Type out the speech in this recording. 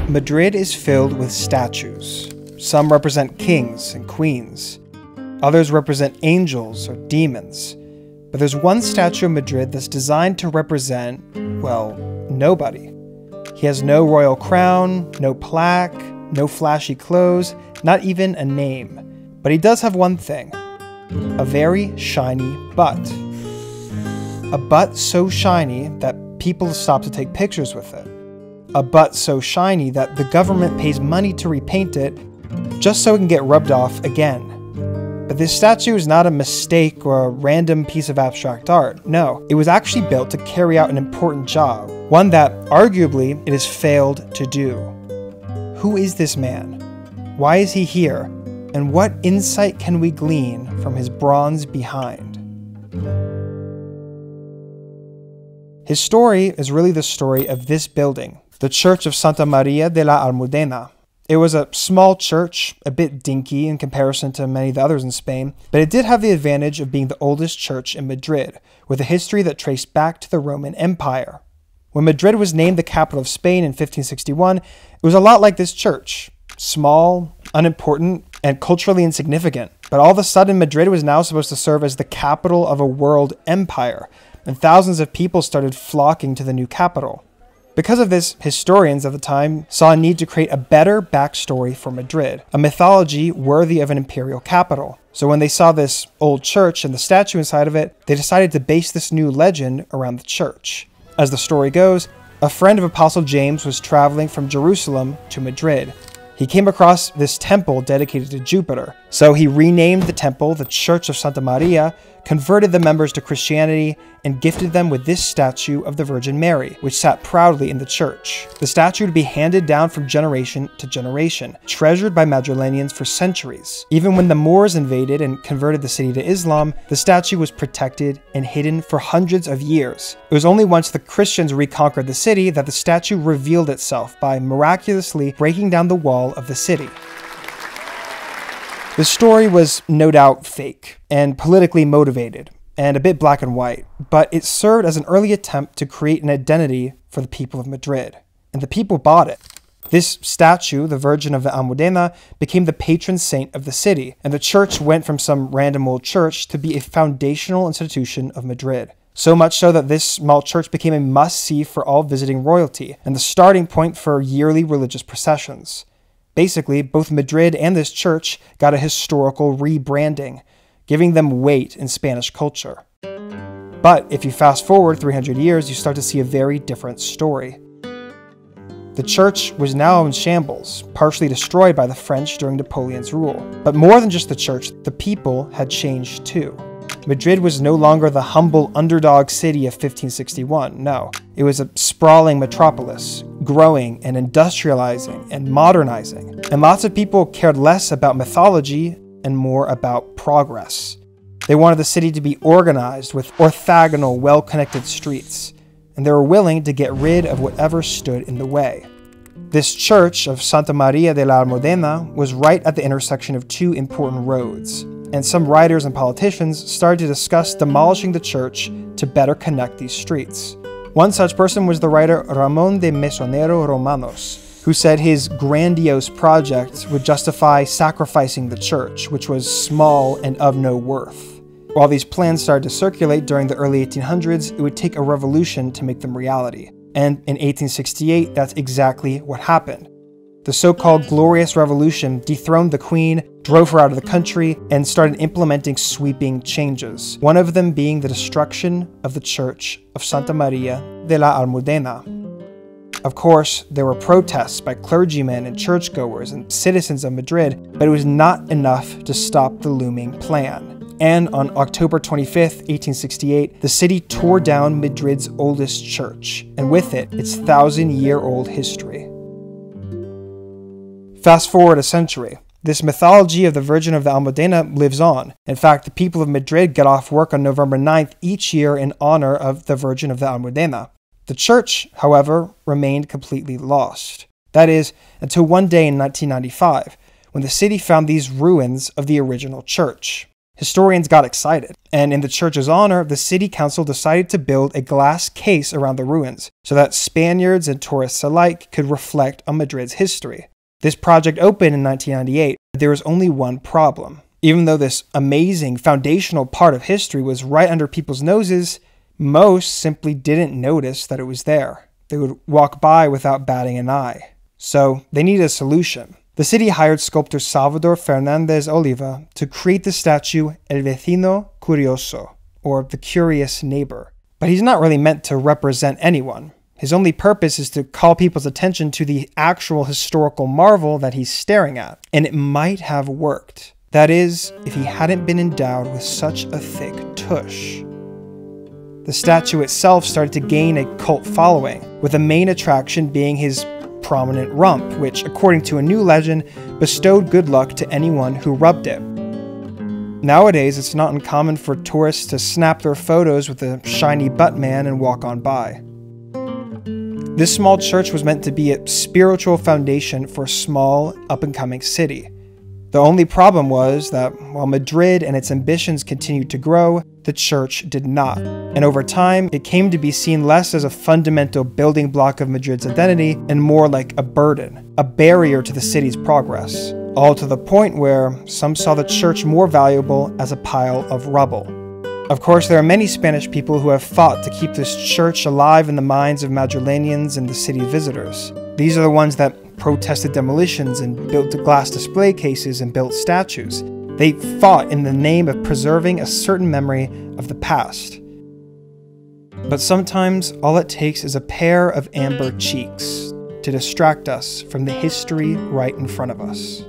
Madrid is filled with statues. Some represent kings and queens. Others represent angels or demons. But there's one statue of Madrid that's designed to represent, well, nobody. He has no royal crown, no plaque, no flashy clothes, not even a name. But he does have one thing: a very shiny butt. A butt so shiny that people stop to take pictures with it. A butt so shiny that the government pays money to repaint it just so it can get rubbed off again. But this statue is not a mistake or a random piece of abstract art. No, it was actually built to carry out an important job, one that, arguably, it has failed to do. Who is this man? Why is he here? And what insight can we glean from his bronze behind? His story is really the story of this building, the Church of Santa Maria de la Almudena. It was a small church, a bit dinky in comparison to many of the others in Spain, but it did have the advantage of being the oldest church in Madrid, with a history that traced back to the Roman Empire. When Madrid was named the capital of Spain in 1561, it was a lot like this church. Small, unimportant, and culturally insignificant. But all of a sudden, Madrid was now supposed to serve as the capital of a world empire, and thousands of people started flocking to the new capital. Because of this, historians at the time saw a need to create a better backstory for Madrid, a mythology worthy of an imperial capital. So when they saw this old church and the statue inside of it, they decided to base this new legend around the church. As the story goes, a friend of Apostle James was traveling from Jerusalem to Madrid. He came across this temple dedicated to Jupiter, so he renamed the temple the Church of Santa Maria, converted the members to Christianity, and gifted them with this statue of the Virgin Mary, which sat proudly in the church. The statue would be handed down from generation to generation, treasured by Madrilenians for centuries. Even when the Moors invaded and converted the city to Islam, the statue was protected and hidden for hundreds of years. It was only once the Christians reconquered the city that the statue revealed itself by miraculously breaking down the wall of the city. The story was no doubt fake and politically motivated and a bit black and white, but it served as an early attempt to create an identity for the people of Madrid, and the people bought it. This statue, the Virgin of the Almudena, became the patron saint of the city, and the church went from some random old church to be a foundational institution of Madrid. So much so that this small church became a must-see for all visiting royalty, and the starting point for yearly religious processions. Basically, both Madrid and this church got a historical rebranding, giving them weight in Spanish culture. But if you fast forward 300 years, you start to see a very different story. The church was now in shambles, partially destroyed by the French during Napoleon's rule. But more than just the church, the people had changed too. Madrid was no longer the humble underdog city of 1561, no. It was a sprawling metropolis, growing and industrializing and modernizing. And lots of people cared less about mythology and more about progress. They wanted the city to be organized with orthogonal, well-connected streets, and they were willing to get rid of whatever stood in the way. This church of Santa Maria de la Almudena was right at the intersection of two important roads, and some writers and politicians started to discuss demolishing the church to better connect these streets. One such person was the writer Ramón de Mesonero Romanos, who said his grandiose project would justify sacrificing the church, which was small and of no worth. While these plans started to circulate during the early 1800s, it would take a revolution to make them reality. And in 1868, that's exactly what happened. The so-called Glorious Revolution dethroned the Queen, drove her out of the country, and started implementing sweeping changes, one of them being the destruction of the Church of Santa Maria de la Almudena. Of course, there were protests by clergymen and churchgoers and citizens of Madrid, but it was not enough to stop the looming plan. And on October 25th, 1868, the city tore down Madrid's oldest church, and with it, its 1,000-year-old history. Fast forward a century. This mythology of the Virgin of the Almudena lives on. In fact, the people of Madrid get off work on November 9th each year in honor of the Virgin of the Almudena. The church, however, remained completely lost. That is, until one day in 1995, when the city found these ruins of the original church. Historians got excited, and in the church's honor, the city council decided to build a glass case around the ruins so that Spaniards and tourists alike could reflect on Madrid's history. This project opened in 1998, but there was only one problem. Even though this amazing foundational part of history was right under people's noses, most simply didn't notice that it was there. They would walk by without batting an eye. So they needed a solution. The city hired sculptor Salvador Fernandez Oliva to create the statue El Vecino Curioso, or the curious neighbor. But he's not really meant to represent anyone. His only purpose is to call people's attention to the actual historical marvel that he's staring at. And it might have worked. That is, if he hadn't been endowed with such a thick tush. The statue itself started to gain a cult following, with the main attraction being his prominent rump, which, according to a new legend, bestowed good luck to anyone who rubbed it. Nowadays, it's not uncommon for tourists to snap their photos with a shiny butt man and walk on by. This small church was meant to be a spiritual foundation for a small, up-and-coming city. The only problem was that while Madrid and its ambitions continued to grow, the church did not. And over time, it came to be seen less as a fundamental building block of Madrid's identity and more like a burden, a barrier to the city's progress. All to the point where some saw the church more valuable as a pile of rubble. Of course, there are many Spanish people who have fought to keep this church alive in the minds of Madrileños and the city visitors. These are the ones that protested demolitions and built glass display cases and built statues. They fought in the name of preserving a certain memory of the past. But sometimes all it takes is a pair of amber cheeks to distract us from the history right in front of us.